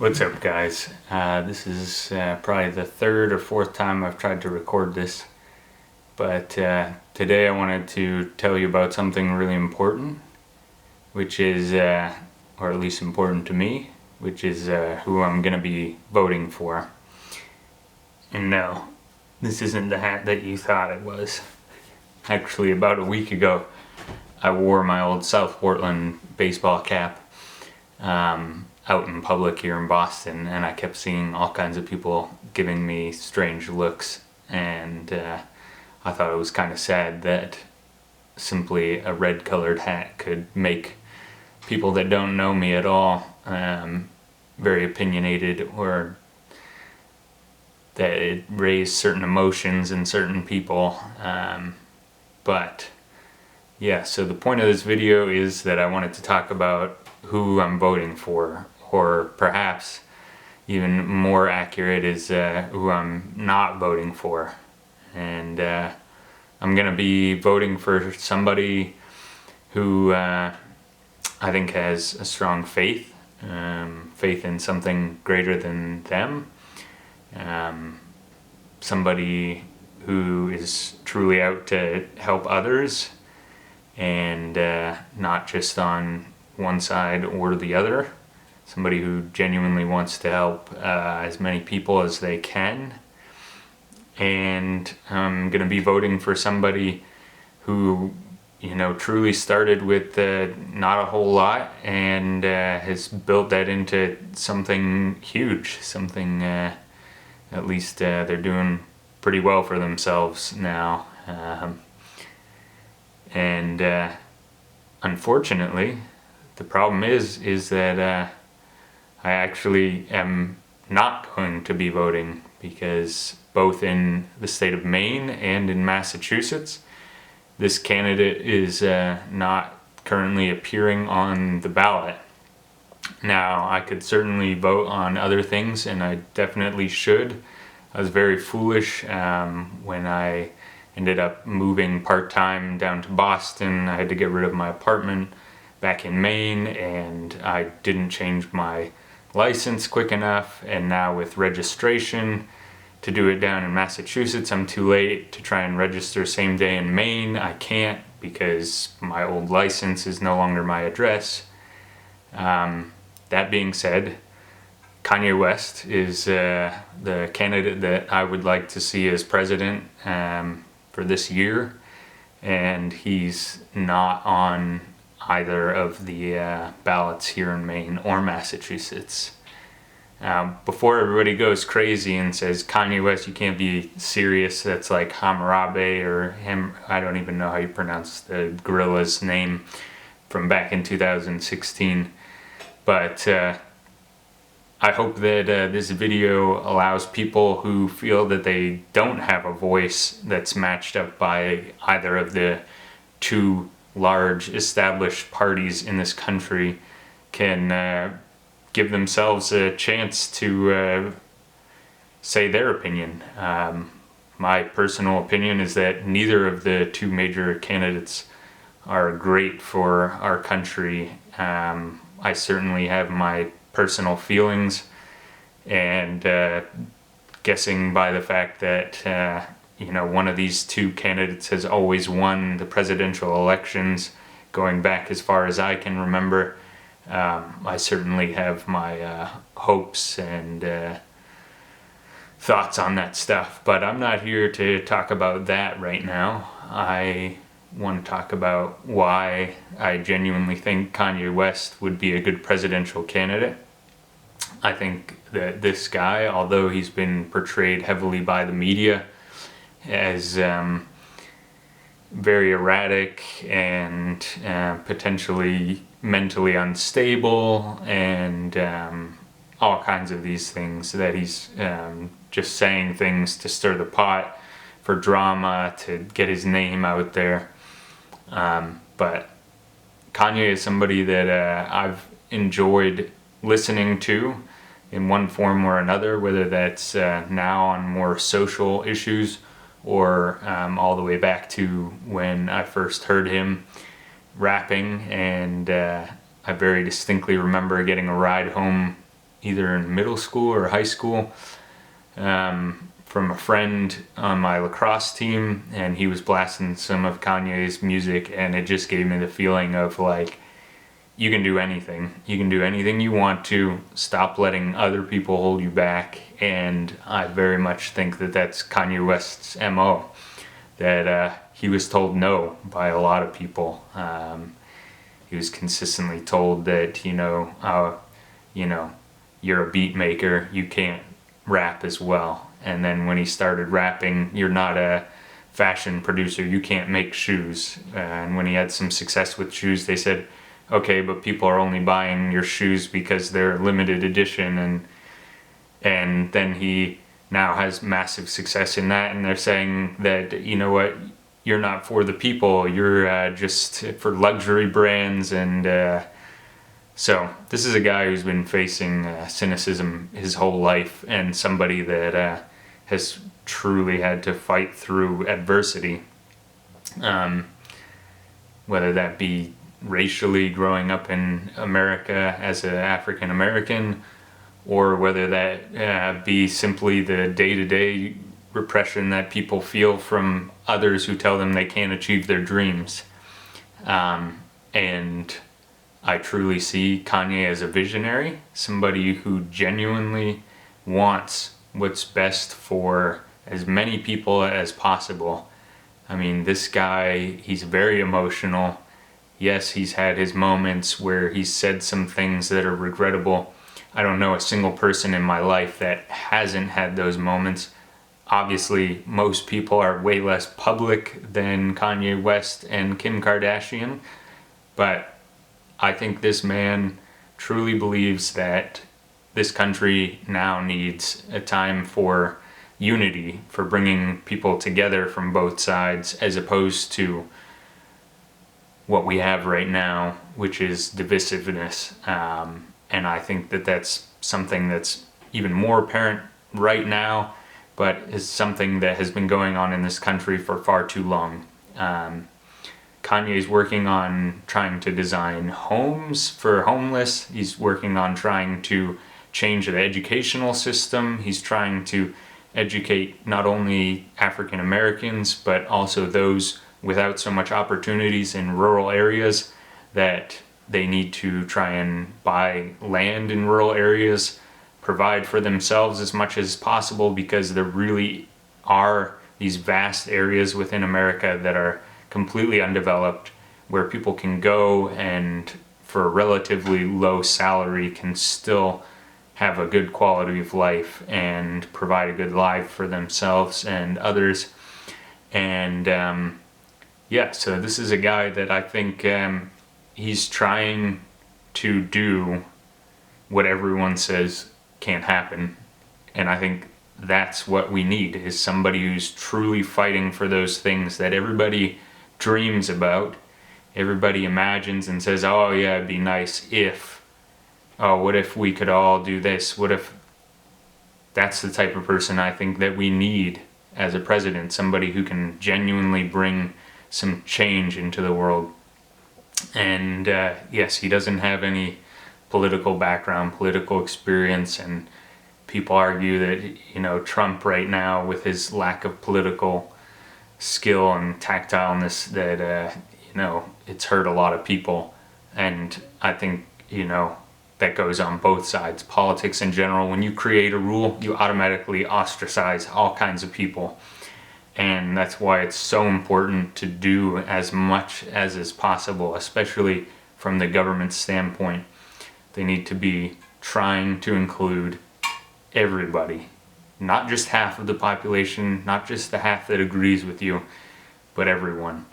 What's up, guys? This is probably the third or fourth time I've tried to record this, but today I wanted to tell you about something really important, which is, or at least important to me, which is who I'm going to be voting for. And no, this isn't the hat that you thought it was. Actually, about a week ago, I wore my old South Portland baseball cap out in public here in Boston, and I kept seeing all kinds of people giving me strange looks, and I thought it was kind of sad that simply a red colored hat could make people that don't know me at all very opinionated, or that it raised certain emotions in certain people. But yeah, so the point of this video is that I wanted to talk about who I'm voting for, or perhaps even more accurate is who I'm not voting for. And I'm gonna be voting for somebody who I think has a strong faith in something greater than them, somebody who is truly out to help others and not just on one side or the other, somebody who genuinely wants to help as many people as they can. And I'm going to be voting for somebody who, truly started with not a whole lot and has built that into something huge, something at least they're doing pretty well for themselves now. And unfortunately, the problem is that I actually am not going to be voting, because both in the state of Maine and in Massachusetts, this candidate is not currently appearing on the ballot. Now, I could certainly vote on other things, and I definitely should. I was very foolish when I ended up moving part-time down to Boston. I had to get rid of my apartment back in Maine, and I didn't change my license quick enough, and now with registration to do it down in Massachusetts, I'm too late to try and register same day in Maine. I can't, because my old license is no longer my address. That being said, Kanye West is the candidate that I would like to see as president for this year, and he's not on either of the ballots here in Maine or Massachusetts. Before everybody goes crazy and says, Kanye West, you can't be serious, that's like Hammurabi or him, I don't even know how you pronounce the gorilla's name from back in 2016. But I hope that this video allows people who feel that they don't have a voice that's matched up by either of the two large established parties in this country can give themselves a chance to say their opinion. My personal opinion is that neither of the two major candidates are great for our country. I certainly have my personal feelings, and guessing by the fact that one of these two candidates has always won the presidential elections going back as far as I can remember, I certainly have my hopes and thoughts on that stuff. But I'm not here to talk about that right now. I want to talk about why I genuinely think Kanye West would be a good presidential candidate. I think that this guy, although he's been portrayed heavily by the media as very erratic and potentially mentally unstable and all kinds of these things, that he's just saying things to stir the pot for drama, to get his name out there. But Kanye is somebody that I've enjoyed listening to in one form or another, whether that's now on more social issues or all the way back to when I first heard him rapping. And I very distinctly remember getting a ride home either in middle school or high school, from a friend on my lacrosse team, and he was blasting some of Kanye's music, and it just gave me the feeling of like, you can do anything. You can do anything you want to. Stop letting other people hold you back. And I very much think that that's Kanye West's MO. That he was told no by a lot of people. He was consistently told that, you're a beat maker, you can't rap as well. And then when he started rapping, you're not a fashion producer, you can't make shoes. And when he had some success with shoes, they said, okay, but people are only buying your shoes because they're limited edition. And then he now has massive success in that, and they're saying that, you know what, you're not for the people, you're just for luxury brands. And so this is a guy who's been facing cynicism his whole life, and somebody that has truly had to fight through adversity, whether that be racially growing up in America as an African American, or whether that be simply the day-to-day repression that people feel from others who tell them they can't achieve their dreams. And I truly see Kanye as a visionary, somebody who genuinely wants what's best for as many people as possible. I mean, this guy, he's very emotional. Yes, he's had his moments where he's said some things that are regrettable. I don't know a single person in my life that hasn't had those moments. Obviously, most people are way less public than Kanye West and Kim Kardashian, but I think this man truly believes that this country now needs a time for unity, for bringing people together from both sides, as opposed to what we have right now, which is divisiveness. And I think that that's something that's even more apparent right now, but is something that has been going on in this country for far too long. Kanye's working on trying to design homes for homeless. He's working on trying to change the educational system. He's trying to educate not only African Americans, but also those without so much opportunities in rural areas, that they need to try and buy land in rural areas, provide for themselves as much as possible, because there really are these vast areas within America that are completely undeveloped, where people can go and for a relatively low salary can still have a good quality of life and provide a good life for themselves and others. And so this is a guy that I think he's trying to do what everyone says can't happen. And I think that's what we need, is somebody who's truly fighting for those things that everybody dreams about, everybody imagines and says, oh yeah, it'd be nice if, oh, what if we could all do this, what if. That's the type of person I think that we need as a president, somebody who can genuinely bring some change into the world. And yes, he doesn't have any political background, political experience, and people argue that, Trump right now, with his lack of political skill and tactileness, that, it's hurt a lot of people. And I think, that goes on both sides. Politics in general, when you create a rule, you automatically ostracize all kinds of people. And that's why it's so important to do as much as is possible, especially from the government standpoint. They need to be trying to include everybody, not just half of the population, not just the half that agrees with you, but everyone.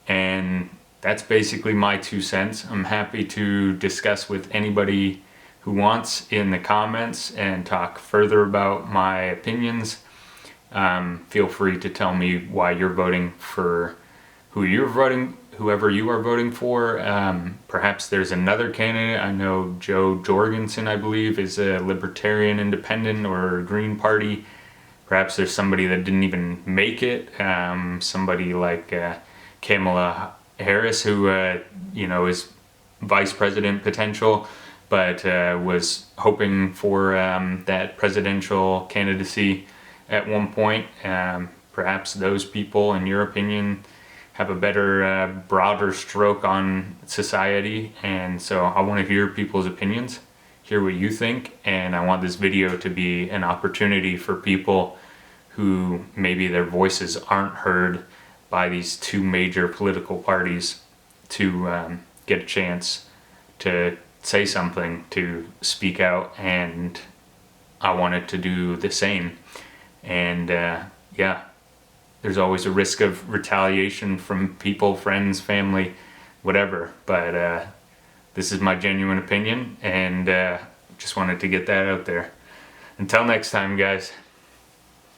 And that's basically my 2 cents. I'm happy to discuss with anybody who wants in the comments and talk further about my opinions. Feel free to tell me why you're voting for whoever you are voting for. Perhaps there's another candidate. I know Joe Jorgensen, I believe, is a Libertarian Independent or Green Party. Perhaps there's somebody that didn't even make it. Somebody like Kamala Harris, who is vice president potential. but was hoping for that presidential candidacy at one point. Perhaps those people, in your opinion, have a better, broader stroke on society, and so I want to hear people's opinions, hear what you think, and I want this video to be an opportunity for people who maybe their voices aren't heard by these two major political parties to get a chance to say something, to speak out, and I wanted to do the same. And yeah, there's always a risk of retaliation from people, friends, family, whatever, but this is my genuine opinion, and just wanted to get that out there. Until next time, guys.